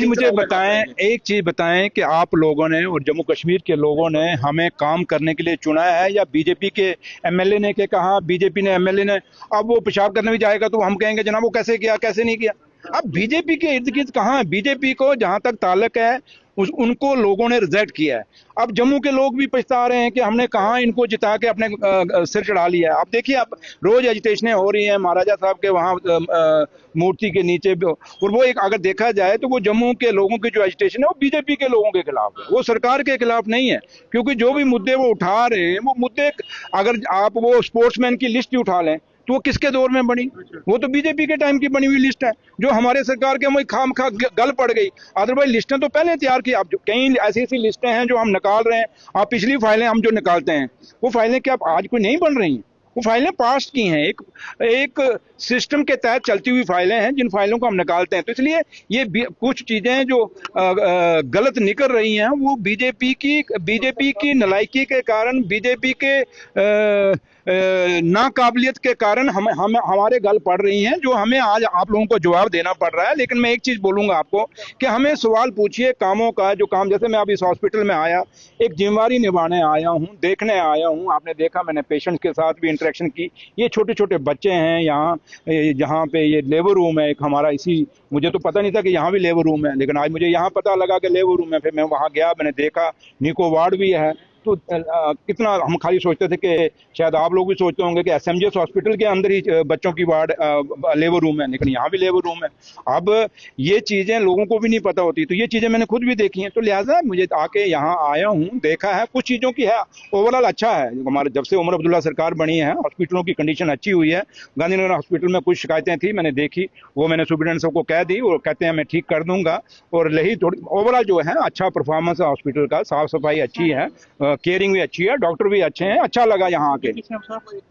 मुझे बताएं, एक चीज बताएं कि आप लोगों ने और जम्मू कश्मीर के लोगों ने हमें काम करने के लिए चुना है या बीजेपी के एमएलए ने के कहा, बीजेपी ने एमएलए ने, अब वो पेशाब करने भी जाएगा तो हम कहेंगे जनाब वो कैसे किया कैसे नहीं किया। अब बीजेपी के इर्द गिर्द कहाँ है? बीजेपी को जहां तक ताल्लुक है उनको लोगों ने रिजेक्ट किया है। अब जम्मू के लोग भी पछता रहे हैं कि हमने कहाँ इनको जिता के अपने सिर चढ़ा लिया है। आप देखिए, आप रोज एजिटेशनें हो रही हैं महाराजा साहब के वहाँ मूर्ति के नीचे, और वो एक अगर देखा जाए तो वो जम्मू के लोगों की जो एजिटेशन है वो बीजेपी के लोगों के खिलाफ है, वो सरकार के खिलाफ नहीं है। क्योंकि जो भी मुद्दे वो उठा रहे हैं वो मुद्दे, अगर आप वो स्पोर्ट्समैन की लिस्ट ही उठा लें तो वो किसके दौर में बनी? वो तो बीजेपी के टाइम की बनी हुई लिस्ट है जो हमारे सरकार के खाम खा गल पड़ गई। अदरवाइज लिस्टें तो पहले तैयार की। आप जो कई ऐसी ऐसी लिस्टें हैं जो हम निकाल रहे हैं, आप पिछली फाइलें हम जो निकालते हैं वो फाइलें क्या आज कोई नहीं बन रही हैं? वो फाइलें पास्ट की हैं, एक सिस्टम के तहत चलती हुई फाइलें हैं जिन फाइलों को हम निकालते हैं। तो इसलिए ये कुछ चीजें जो गलत निकल रही हैं वो बीजेपी की नालायकी के कारण, बीजेपी के नाकाबिलियत के कारण हम हमारे गल पड़ रही हैं, जो हमें आज आप लोगों को जवाब देना पड़ रहा है। लेकिन मैं एक चीज बोलूंगा आपको कि हमें सवाल पूछिए कामों का, जो काम, जैसे मैं अभी इस हॉस्पिटल में आया, एक जिम्मेवारी निभाने आया हूँ, देखने आया हूँ। आपने देखा मैंने पेशेंट के साथ भी इंटरेक्शन की। ये छोटे छोटे बच्चे हैं यहाँ, जहाँ पे ये लेबर रूम है एक हमारा, इसी, मुझे तो पता नहीं था कि यहाँ भी लेबर रूम है, लेकिन आज मुझे यहाँ पता लगा कि लेबर रूम है। फिर मैं वहाँ गया, मैंने देखा निको वार्ड भी है। तो कितना हम खाली सोचते थे कि शायद आप लोग भी सोचते होंगे कि एसएमजीएस हॉस्पिटल के अंदर ही बच्चों की वार्ड लेबर रूम है, लेकिन यहाँ भी लेबर रूम है। अब ये चीजें लोगों को भी नहीं पता होती, तो ये चीजें मैंने खुद भी देखी हैं। तो लिहाजा मुझे आके यहाँ आया हूँ, देखा है, कुछ चीजों की है ओवरऑल अच्छा है। हमारे जब से उमर अब्दुल्ला सरकार बनी है हॉस्पिटलों की कंडीशन अच्छी हुई है। गांधीनगर हॉस्पिटल में कुछ शिकायतें थी, मैंने देखी, वो मैंने सुप्रीडेंट साहब को कह दी, और कहते हैं मैं ठीक कर दूंगा। और रही थोड़ी ओवरऑल जो है अच्छा परफॉर्मेंस है हॉस्पिटल का, साफ सफाई अच्छी है, केयरिंग भी अच्छी है, डॉक्टर भी अच्छे हैं, अच्छा लगा यहाँ आके। एक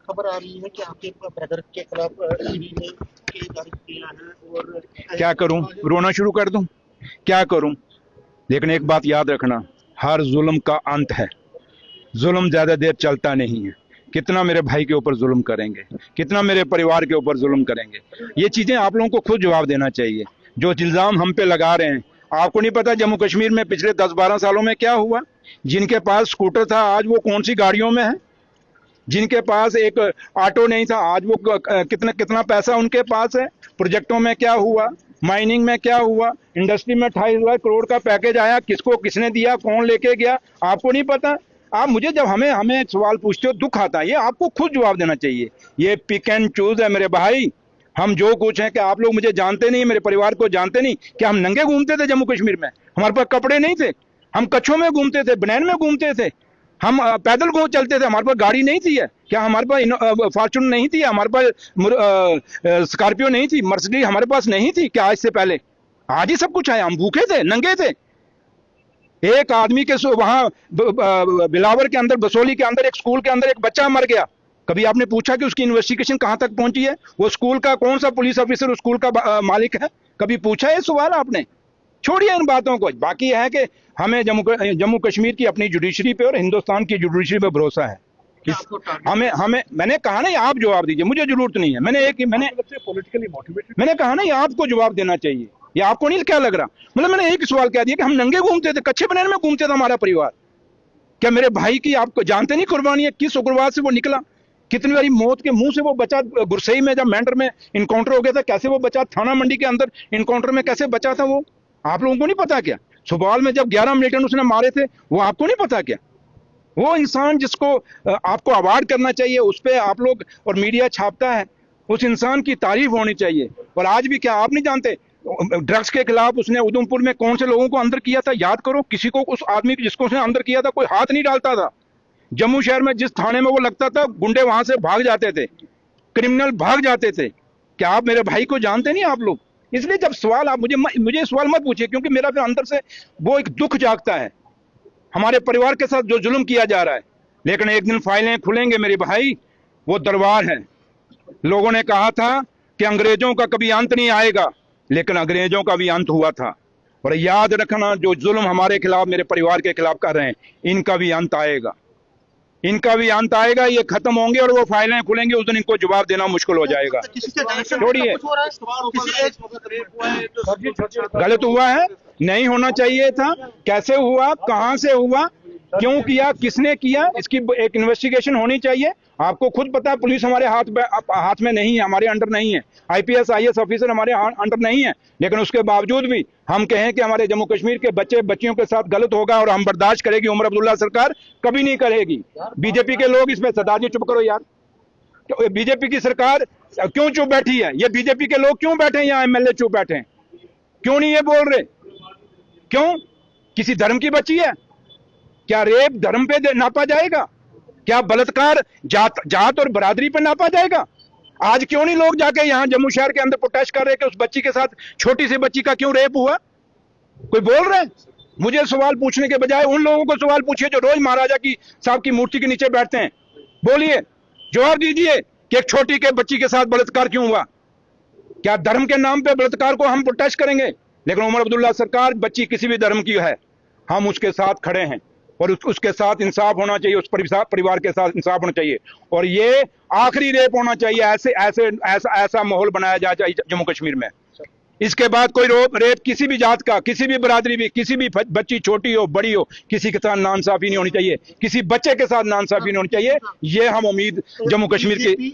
खबर आ रही है कि आपके ब्रदर के खिलाफ ईडी ने केस दर्ज किया है, और क्या करूं, रोना शुरू कर दूं, क्या करूं? लेकिन एक बात याद रखना, हर जुल्म का अंत है, जुल्म ज्यादा देर चलता नहीं है। कितना मेरे भाई के ऊपर जुल्म करेंगे, कितना मेरे परिवार के ऊपर जुल्म करेंगे, ये चीजें आप लोगों को खुद जवाब देना चाहिए। जो इल्जाम हम पे लगा रहे हैं, आपको नहीं पता जम्मू कश्मीर में पिछले 10-12 सालों में क्या हुआ? जिनके पास स्कूटर था आज वो कौन सी गाड़ियों में है, जिनके पास एक ऑटो नहीं था आज वो कितना पैसा उनके पास है। प्रोजेक्टों में क्या हुआ, माइनिंग में क्या हुआ, इंडस्ट्री में 28,000 करोड़ का पैकेज आया, किसको किसने दिया, कौन लेके गया, आपको नहीं पता? आप मुझे जब हमें सवाल पूछते हो दुख आता है, ये आपको खुद जवाब देना चाहिए। ये पिक एंड चूज है मेरे भाई। हम जो कुछ हैं कि आप लोग मुझे जानते नहीं, मेरे परिवार को जानते नहीं, कि हम नंगे घूमते थे जम्मू कश्मीर में, हमारे पास कपड़े नहीं थे, हम कच्छों में घूमते थे, बनैन में घूमते थे, हम पैदल को चलते थे, हमारे पास गाड़ी नहीं थी है क्या, हमारे पास फॉर्चून नहीं थी, हमारे पास स्कॉर्पियो नहीं थी, मर्सिडीज हमारे पास नहीं थी क्या आज से पहले? आज ही सब कुछ है, हम भूखे थे, नंगे थे। एक आदमी के वहां बिलावर के अंदर, बसोली के अंदर एक स्कूल के अंदर एक बच्चा मर गया, कभी आपने पूछा कि उसकी इन्वेस्टिगेशन कहां तक पहुंची है? वो स्कूल का कौन सा पुलिस ऑफिसर उस स्कूल का मालिक है? कभी पूछा है सवाल आपने? छोड़िए इन बातों को। बाकी है कि हमें जम्मू कश्मीर की अपनी जुडिशरी पे और हिंदुस्तान की जुडिशरी पे भरोसा है। हमें मैंने कहा नहीं आप जवाब दीजिए, मुझे जरूरत नहीं है। मैंने कहा नहीं आपको जवाब देना चाहिए, ये आपको नहीं क्या लग रहा? मतलब मैंने एक सवाल कह दिया कि हम नंगे घूमते थे, कच्चे बनैन में घूमते था हमारा परिवार। क्या मेरे भाई की आपको जानते नहीं कुर्बानी है, किस उग्रवाद से वो निकला, कितनी बारी मौत के मुंह से वो बचा, गुरसई में जब मेंढर में इनकाउंटर हो गया था कैसे वो बचा, थाना मंडी के अंदर इनकाउंटर में कैसे बचा था वो, आप लोगों को नहीं पता क्या? सुबाल में जब 11 मिलिटेंट उसने मारे थे वो आपको नहीं पता क्या? वो इंसान जिसको आपको अवार्ड करना चाहिए उस पर आप लोग और मीडिया छापता है, उस इंसान की तारीफ होनी चाहिए। और आज भी क्या आप नहीं जानते ड्रग्स के खिलाफ उसने उधमपुर में कौन से लोगों को अंदर किया था? याद करो, किसी को, उस आदमी को जिसको उसने अंदर किया था कोई हाथ नहीं डालता था। जम्मू शहर में जिस थाने में वो लगता था गुंडे वहां से भाग जाते थे, क्रिमिनल भाग जाते थे। क्या आप मेरे भाई को जानते नहीं आप लोग? इसलिए जब सवाल आप मुझे सवाल मत पूछिए, क्योंकि मेरा फिर अंदर से वो एक दुख जागता है हमारे परिवार के साथ जो जुल्म किया जा रहा है। लेकिन एक दिन फाइलें खुलेंगे मेरे भाई, वो दरबार है। लोगों ने कहा था कि अंग्रेजों का कभी अंत नहीं आएगा, लेकिन अंग्रेजों का भी अंत हुआ था। और याद रखना, जो जुल्म हमारे खिलाफ, मेरे परिवार के खिलाफ कर रहे हैं, इनका भी अंत आएगा। इनका भी अंत आएगा, ये खत्म होंगे और वो फाइलें खुलेंगी, उस दिन इनको जवाब देना मुश्किल हो जाएगा। किसी से डायरेक्शन छोड़िए। कुछ हो रहा है, किसी एक गलत हुआ है, नहीं होना चाहिए था, कैसे हुआ, कहां से हुआ, क्यों किया, किसने किया, इसकी एक इन्वेस्टिगेशन होनी चाहिए। आपको खुद पता है पुलिस हमारे हाथ में नहीं है, हमारे अंडर नहीं है, आईपीएस आईएएस ऑफिसर हमारे अंडर नहीं है, लेकिन उसके बावजूद भी हम कहें कि हमारे जम्मू कश्मीर के बच्चे बच्चियों के साथ गलत होगा और हम बर्दाश्त करेगी उमर अब्दुल्ला सरकार? कभी नहीं करेगी। बीजेपी के लोग इसमें, सरदार जी चुप करो यार, तो बीजेपी की सरकार क्यों चुप बैठी है? ये बीजेपी के लोग क्यों बैठे हैं यहाँ, एमएलए चुप बैठे हैं, क्यों नहीं ये बोल रहे? क्यों? किसी धर्म की बच्ची है क्या? रेप धर्म पे नापा जाएगा क्या? बलात्कार जात और बरादरी पे नापा जाएगा? आज क्यों नहीं लोग जाके यहाँ जम्मू शहर के अंदर प्रोटेस्ट कर रहे हैं कि उस बच्ची के साथ, छोटी सी बच्ची का क्यों रेप हुआ? कोई बोल रहे हैं? मुझे सवाल पूछने के बजाय उन लोगों को सवाल पूछिए जो रोज महाराजा की साहब की मूर्ति के नीचे बैठते हैं। बोलिए, जवाब दीजिए कि एक छोटी के बच्ची के साथ बलात्कार क्यों हुआ? क्या धर्म के नाम पे बलात्कार को हम प्रोटेस्ट करेंगे? लेकिन उमर अब्दुल्ला सरकार, बच्ची किसी भी धर्म की है, हम उसके साथ खड़े हैं और उसके साथ इंसाफ होना चाहिए, उस परिवार के साथ इंसाफ होना चाहिए और ये आखिरी रेप होना चाहिए। ऐसा माहौल बनाया जाए चाहिए जम्मू कश्मीर में। इसके बाद कोई रेप किसी भी जात का, किसी भी बरादरी भी, किसी भी बच्ची छोटी हो बड़ी हो, किसी के साथ नाइंसाफी नहीं होनी चाहिए, किसी बच्चे के साथ नाइंसाफी नहीं होनी चाहिए। ये हम उम्मीद जम्मू कश्मीर की